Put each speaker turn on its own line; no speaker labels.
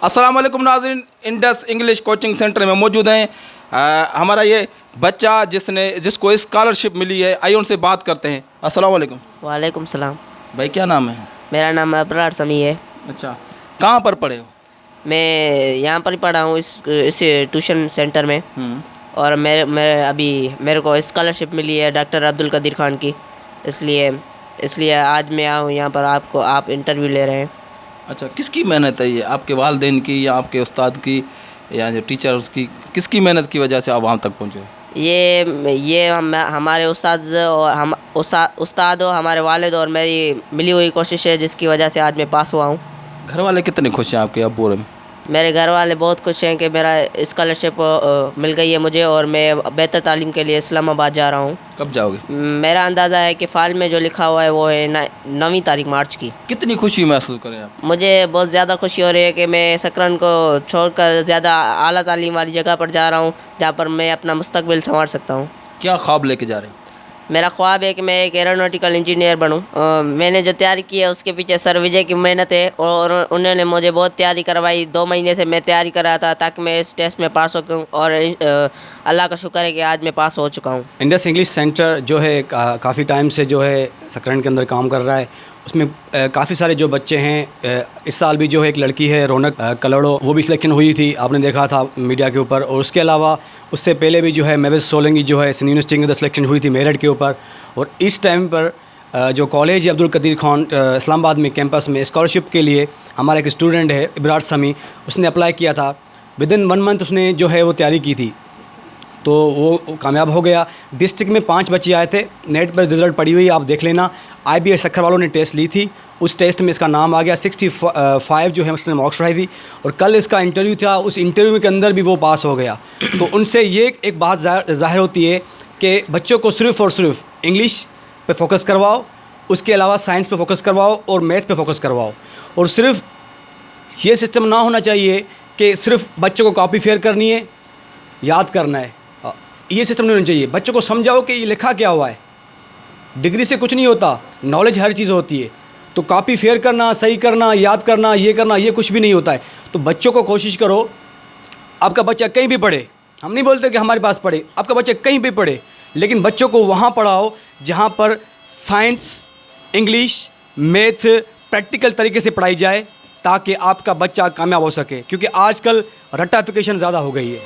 अस्सलाम वालेकुम नाज़रीन, इंडस इंग्लिश कोचिंग सेंटर में मौजूद हैं। हमारा ये बच्चा जिसको स्कॉलरशिप मिली है, आइए उनसे बात करते हैं। अस्सलाम वालेकुम।
वालेकुम सलाम।
भाई क्या नाम है?
मेरा नाम अबरार समी है।
अच्छा, कहाँ पर पढ़े हो?
मैं यहाँ पर ही पढ़ा हूँ इस ट्यूशन सेंटर में। और मेरे को स्कॉलरशिप मिली है डॉक्टर अब्दुल कदीर खान की, इसलिए आज मैं आया हूँ यहाँ पर। आप इंटरव्यू ले रहे हैं।
अच्छा, किसकी मेहनत है ये? आपके वालिदैन की या आपके उस्ताद की या जो टीचर्स की? किसकी मेहनत की वजह से आप वहाँ तक पहुँचे?
हमारे उस्ताद और हमारे वालिद और मेरी मिली हुई कोशिश है, जिसकी वजह से आज मैं पास हुआ हूँ।
घर वाले कितने खुश हैं आपके अब्बू में?
मेरे घर वाले बहुत खुश हैं कि मेरा स्कॉलरशिप मिल गई है मुझे, और मैं बेहतर तालीम के लिए इस्लामाबाद जा रहा हूँ।
कब जाओगे?
मेरा अंदाज़ा है कि फ़ाइल में जो लिखा हुआ है वो है 9वीं तारीख मार्च की।
कितनी खुशी महसूस करें आप?
मुझे बहुत ज़्यादा खुशी हो रही है कि मैं सकरन को छोड़कर ज़्यादा आला तालीम वाली जगह पर जा रहा हूँ, जहाँ पर मैं अपना मुस्तकबिल संवार सकता हूँ।
क्या ख्वाब लेके जा रहे हैं?
मेरा ख्वाब है कि मैं एक एरोनॉटिकल इंजीनियर बनूं। मैंने जो तैयारी की है उसके पीछे सर विजय की मेहनत है, और उन्होंने मुझे बहुत तैयारी करवाई। 2 महीने से मैं तैयारी कर रहा था ताकि मैं इस टेस्ट में पास हो सकूं, और अल्लाह का शुक्र है कि आज मैं पास हो चुका हूं।
इंडस इंग्लिश सेंटर जो है काफ़ी टाइम से जो है सकरन के अंदर काम कर रहा है। उसमें काफ़ी सारे जो बच्चे हैं, इस साल भी जो है एक लड़की है रौनक कलड़ो, वो भी सिलेक्शन हुई थी, आपने देखा था मीडिया के ऊपर। और उसके अलावा उससे पहले भी जो है मेवज सोलंगी जो है सन यूनिवर्सिटी के अंदर सिलेक्शन हुई थी मेरठ के ऊपर। और इस टाइम पर जो कॉलेज है अब्दुल कदीर खान इस्लामाबाद में कैंपस में स्कॉलरशिप के लिए हमारा एक स्टूडेंट है अबरार समी, उसने अप्लाई किया था। विदिन 1 मंथ उसने जो है वो तैयारी की थी, तो वो कामयाब हो गया। डिस्ट्रिक्ट में 5 बच्चे आए थे, नेट पर रिज़ल्ट पड़ी हुई आप देख लेना। IBS सक्खर वालों ने टेस्ट ली थी, उस टेस्ट में इसका नाम आ गया। 65 जो है उसने मार्क्स उठाई थी, और कल इसका इंटरव्यू था, उस इंटरव्यू के अंदर भी वो पास हो गया। तो उनसे ये एक बात ज़ाहिर होती है कि बच्चों को सिर्फ़ और सिर्फ इंग्लिश पे फोकस करवाओ, उसके अलावा साइंस पे फोकस करवाओ और मैथ पे फोकस करवाओ। और सिर्फ ये सिस्टम ना होना चाहिए कि सिर्फ बच्चों को कॉपी फेयर करनी है, याद करना है। ये सिस्टम नहीं होना चाहिए। बच्चों को समझाओ कि ये लिखा क्या हुआ है, डिग्री से कुछ नहीं होता, नॉलेज हर चीज़ होती है। तो कॉपी फेयर करना, सही करना, याद करना, ये कुछ भी नहीं होता है। तो बच्चों को कोशिश करो, आपका बच्चा कहीं भी पढ़े, हम नहीं बोलते कि हमारे पास पढ़े, आपका बच्चा कहीं भी पढ़े, लेकिन बच्चों को वहाँ पढ़ाओ जहाँ पर साइंस, इंग्लिश, मैथ प्रैक्टिकल तरीके से पढ़ाई जाए, ताकि आपका बच्चा कामयाब हो सके। क्योंकि आजकल रट्टाफिकेशन ज़्यादा हो गई है।